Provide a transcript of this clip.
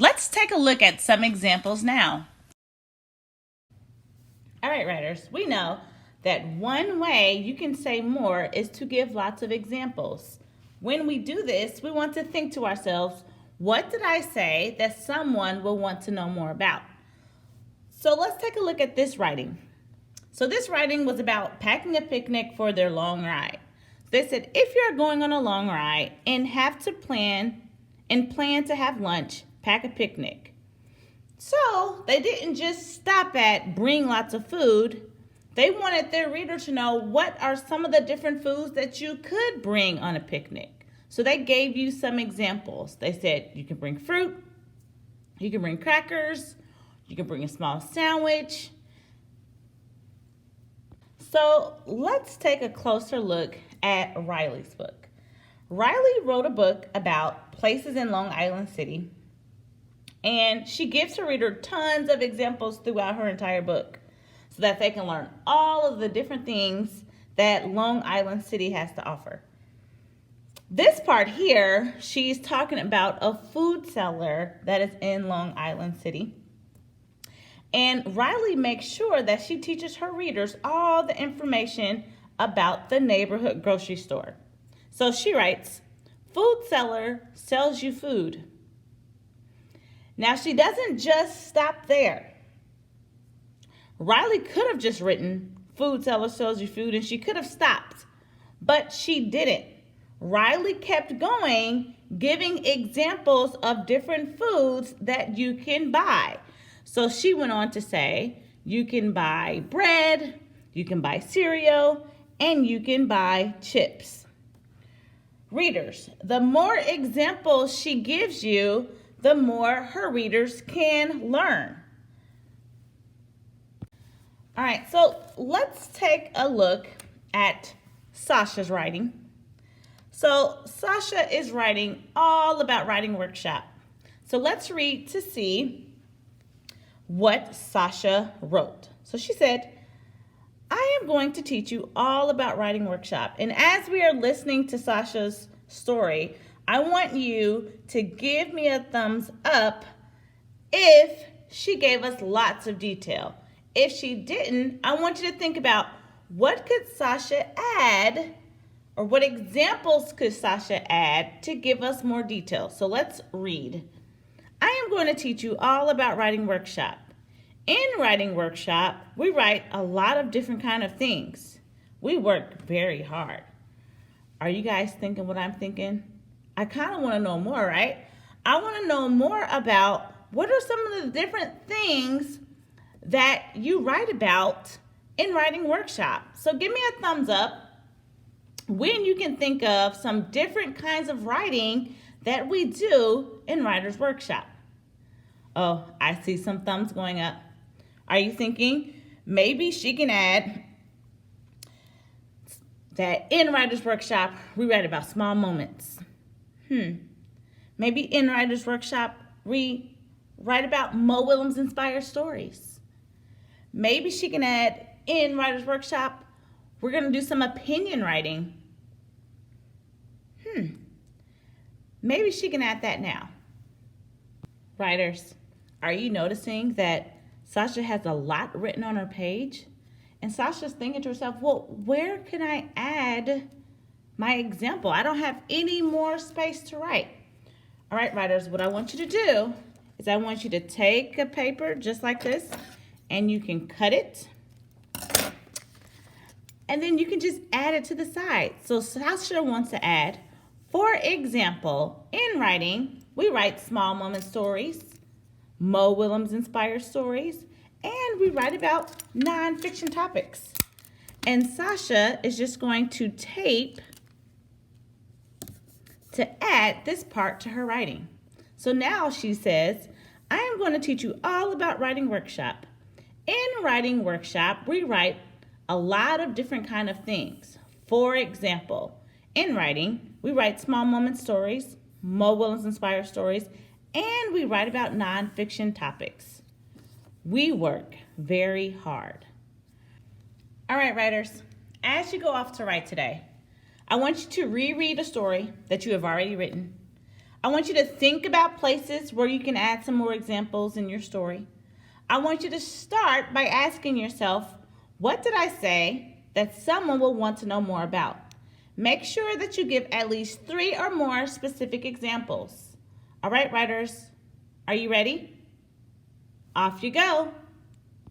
Let's take a look at some examples now. All right, writers, we know that one way you can say more is to give lots of examples. When we do this, we want to think to ourselves, what did I say that someone will want to know more about? So let's take a look at this writing. So this writing was about packing a picnic for their long ride. They said, if you're going on a long ride and plan to have lunch, pack a picnic. So they didn't just stop at bring lots of food. They wanted their reader to know what are some of the different foods that you could bring on a picnic. So they gave you some examples. They said you can bring fruit, you can bring crackers, you can bring a small sandwich. So let's take a closer look at Riley's book. Riley wrote a book about places in Long Island City, and she gives her reader tons of examples throughout her entire book so that they can learn all of the different things that Long Island City has to offer. This part here, she's talking about a food seller that is in Long Island City. And Riley makes sure that she teaches her readers all the information about the neighborhood grocery store. So she writes, food seller sells you food. Now she doesn't just stop there. Riley could have just written, food seller sells you food, and she could have stopped, but she didn't. Riley kept going, giving examples of different foods that you can buy. So she went on to say, you can buy bread, you can buy cereal, and you can buy chips. Readers, the more examples she gives you, the more her readers can learn. All right, so let's take a look at Sasha's writing. So Sasha is writing all about writing workshop. So let's read to see what Sasha wrote. So she said, I am going to teach you all about writing workshop. And as we are listening to Sasha's story, I want you to give me a thumbs up if she gave us lots of detail. If she didn't, I want you to think about what could Sasha add, or what examples could Sasha add to give us more detail. So let's read. I am going to teach you all about writing workshop. In writing workshop, we write a lot of different kind of things. We work very hard. Are you guys thinking what I'm thinking? I kind of want to know more, right? I want to know more about what are some of the different things that you write about in writing workshop. So give me a thumbs up when you can think of some different kinds of writing that we do in writer's workshop. Oh, I see some thumbs going up. Are you thinking maybe she can add that in writer's workshop we write about small moments? Maybe in writer's workshop we write about Mo Willems inspired stories. Maybe she can add in writer's workshop we're going to do some opinion writing. Maybe she can add that now. Writers, are you noticing that Sasha has a lot written on her page? And Sasha's thinking to herself, well, where can I add my example? I don't have any more space to write. All right, writers, what I want you to do is I want you to take a paper just like this, and you can cut it. And then you can just add it to the side. So Sasha wants to add, for example, in writing, we write small moment stories, Mo Willems inspired stories, and we write about nonfiction topics. And Sasha is just going to tape to add this part to her writing. So now she says, I am going to teach you all about writing workshop. In writing workshop, we write a lot of different kind of things. For example, in writing, we write small moment stories, Mo Willems inspired stories, and we write about nonfiction topics. We work very hard. All right, writers, as you go off to write today, I want you to reread a story that you have already written. I want you to think about places where you can add some more examples in your story. I want you to start by asking yourself, what did I say that someone will want to know more about? Make sure that you give at least 3 or more specific examples. All right, writers, are you ready? Off you go.